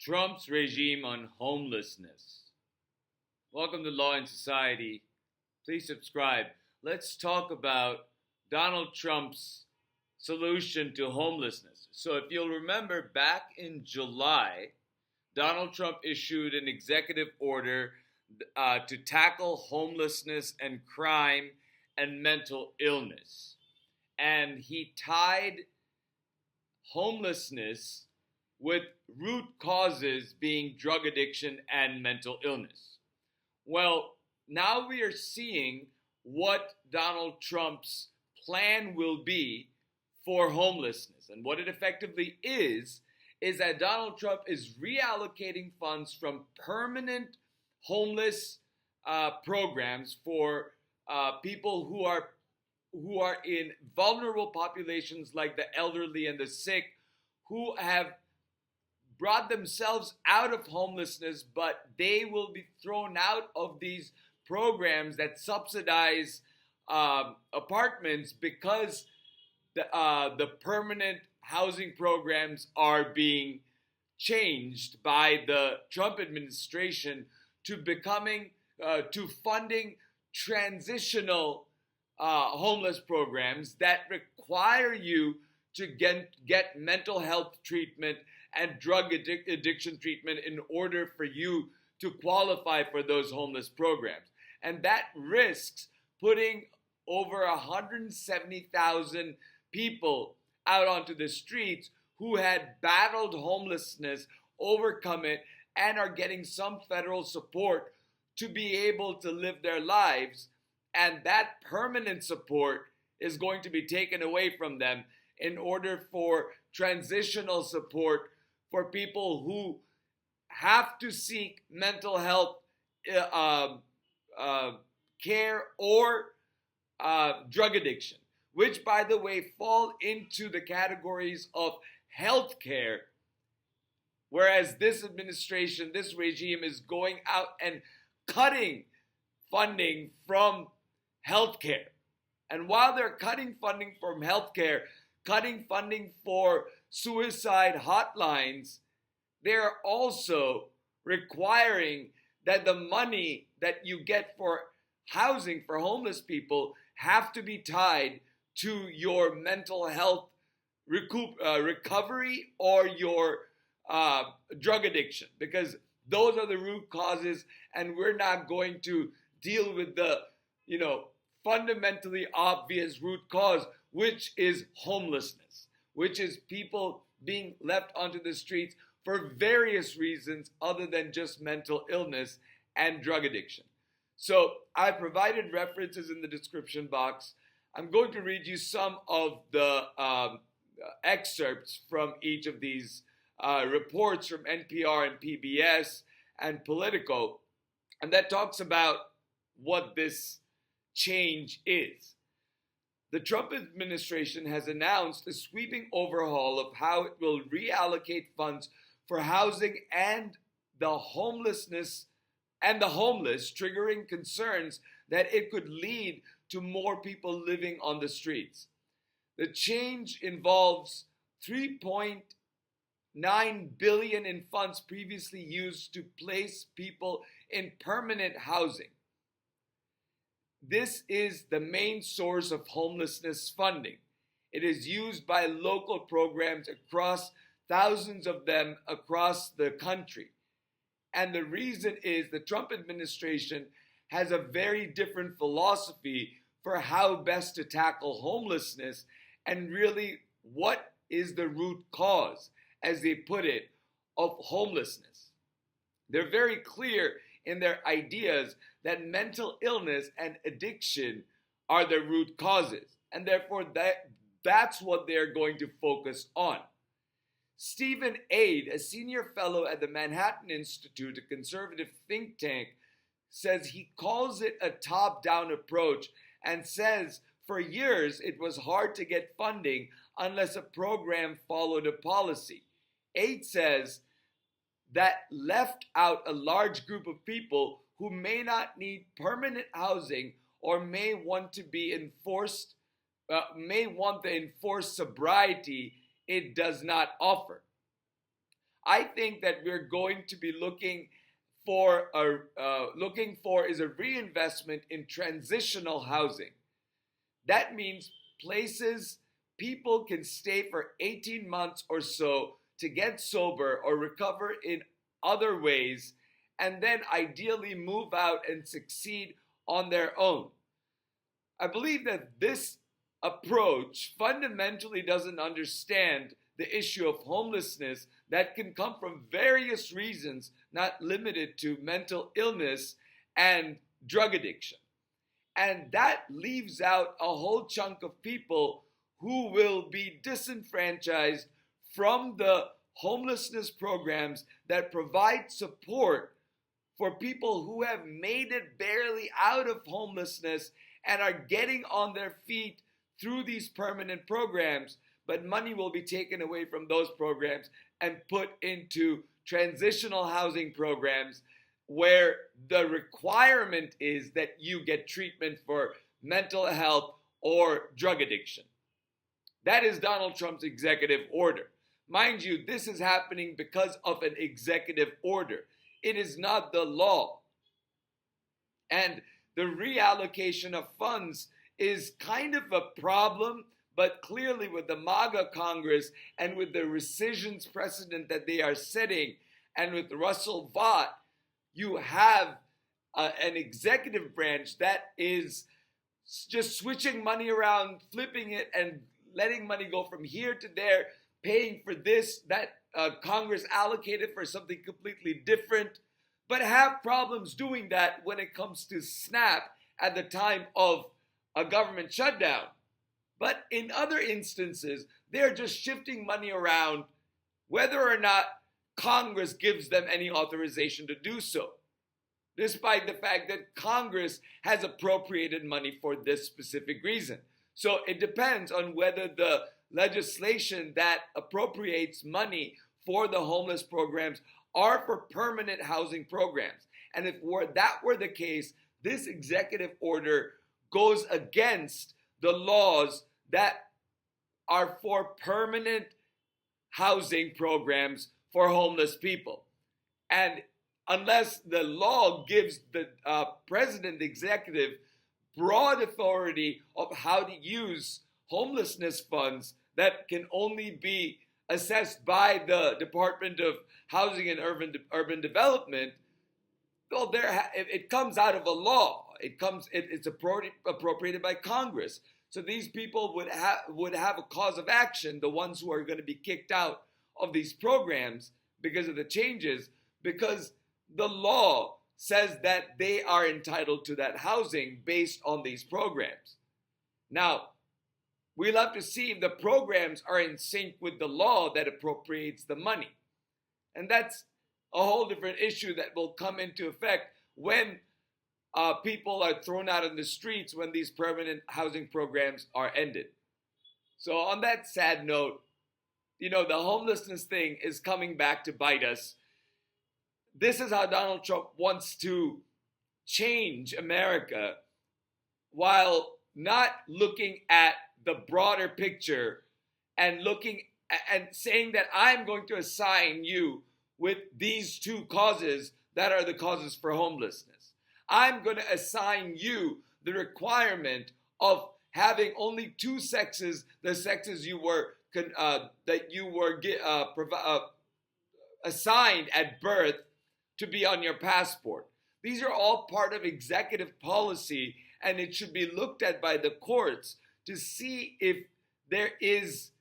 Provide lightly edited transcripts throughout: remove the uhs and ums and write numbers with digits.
Trump's regime on homelessness. Welcome to Law and Society. Please subscribe. Let's talk about Donald Trump's solution to homelessness. So, if you'll remember, back in July, Donald Trump issued an executive order to tackle homelessness and crime and mental illness. And he tied homelessness with root causes being drug addiction and mental illness. Well, now we are seeing what Donald Trump's plan will be for homelessness. And what it effectively is that Donald Trump is reallocating funds from permanent homeless programs for people who are in vulnerable populations like the elderly and the sick, who have brought themselves out of homelessness, but they will be thrown out of these programs that subsidize apartments because the permanent housing programs are being changed by the Trump administration to funding transitional homeless programs that require you to get mental health treatment and drug addiction treatment in order for you to qualify for those homeless programs. And that risks putting over 170,000 people out onto the streets who had battled homelessness, overcome it, and are getting some federal support to be able to live their lives. And that permanent support is going to be taken away from them in order for transitional support for people who have to seek mental health care or drug addiction, which, by the way, fall into the categories of health care, whereas this administration, this regime is going out and cutting funding from healthcare. And while they're cutting funding from healthcare, cutting funding for suicide hotlines, they're also requiring that the money that you get for housing for homeless people have to be tied to your mental health recovery or your drug addiction, because those are the root causes, and we're not going to deal with the fundamentally obvious root cause, which is homelessness, which is people being left onto the streets for various reasons other than just mental illness and drug addiction. So I provided references in the description box. I'm going to read you some of the excerpts from each of these reports from NPR and PBS and Politico, and that talks about what this change is. The Trump administration has announced a sweeping overhaul of how it will reallocate funds for housing and the homeless, triggering concerns that it could lead to more people living on the streets. The change involves $3.9 billion in funds previously used to place people in permanent housing. This is the main source of homelessness funding. It is used by local programs across thousands of them across the country. And the reason is the Trump administration has a very different philosophy for how best to tackle homelessness and really what is the root cause, as they put it, of homelessness. They're very clear in their ideas that mental illness and addiction are the root causes, and therefore that's what they're going to focus on. Stephen Aide, a senior fellow at the Manhattan Institute, a conservative think tank, says he calls it a top-down approach and says for years it was hard to get funding unless a program followed a policy. Aide says that left out a large group of people who may not need permanent housing or may want the enforced sobriety it does not offer. I think that we're going to be looking for is a reinvestment in transitional housing. That means places people can stay for 18 months or so to get sober or recover in other ways, and then ideally move out and succeed on their own. I believe that this approach fundamentally doesn't understand the issue of homelessness that can come from various reasons, not limited to mental illness and drug addiction. And that leaves out a whole chunk of people who will be disenfranchised from the homelessness programs that provide support for people who have made it barely out of homelessness and are getting on their feet through these permanent programs, but money will be taken away from those programs and put into transitional housing programs where the requirement is that you get treatment for mental health or drug addiction. That is Donald Trump's executive order. Mind you, this is happening because of an executive order. It is not the law. And the reallocation of funds is kind of a problem, but clearly with the MAGA Congress and with the rescissions precedent that they are setting, and with Russell Vought, you have an executive branch that is just switching money around, flipping it, and letting money go from here to there, paying for this, that Congress allocated for something completely different, but have problems doing that when it comes to SNAP at the time of a government shutdown. But in other instances, they're just shifting money around whether or not Congress gives them any authorization to do so, despite the fact that Congress has appropriated money for this specific reason. So it depends on whether the legislation that appropriates money for the homeless programs are for permanent housing programs. And if that were the case, this executive order goes against the laws that are for permanent housing programs for homeless people. And unless the law gives the president, the executive, broad authority of how to use homelessness funds that can only be assessed by the Department of Housing and Urban Development, well, it comes out of a law. It's appropriated by Congress. So these people would have a cause of action, the ones who are going to be kicked out of these programs because of the changes, because the law says that they are entitled to that housing based on these programs. Now, we'll have to see if the programs are in sync with the law that appropriates the money. And that's a whole different issue that will come into effect when people are thrown out in the streets, when these permanent housing programs are ended. So on that sad note, the homelessness thing is coming back to bite us. This is how Donald Trump wants to change America while not looking at the broader picture and looking and saying that I'm going to assign you with these two causes that are the causes for homelessness. I'm going to assign you the requirement of having only two sexes, the sexes you were assigned at birth, to be on your passport. These are all part of executive policy, and it should be looked at by the courts to see if there is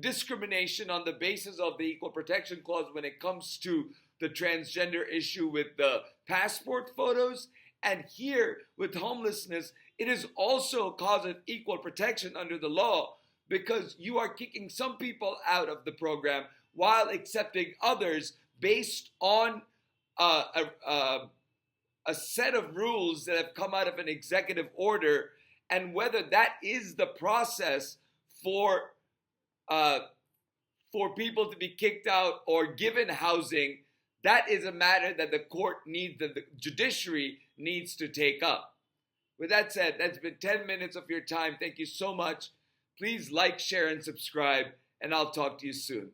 discrimination on the basis of the Equal Protection Clause when it comes to the transgender issue with the passport photos. And here, with homelessness, it is also a cause of equal protection under the law, because you are kicking some people out of the program while accepting others based on a set of rules that have come out of an executive order. And whether that is the process for people to be kicked out or given housing, that is a matter that the judiciary needs to take up. With that said, that's been 10 minutes of your time. Thank you so much. Please like, share, and subscribe, and I'll talk to you soon.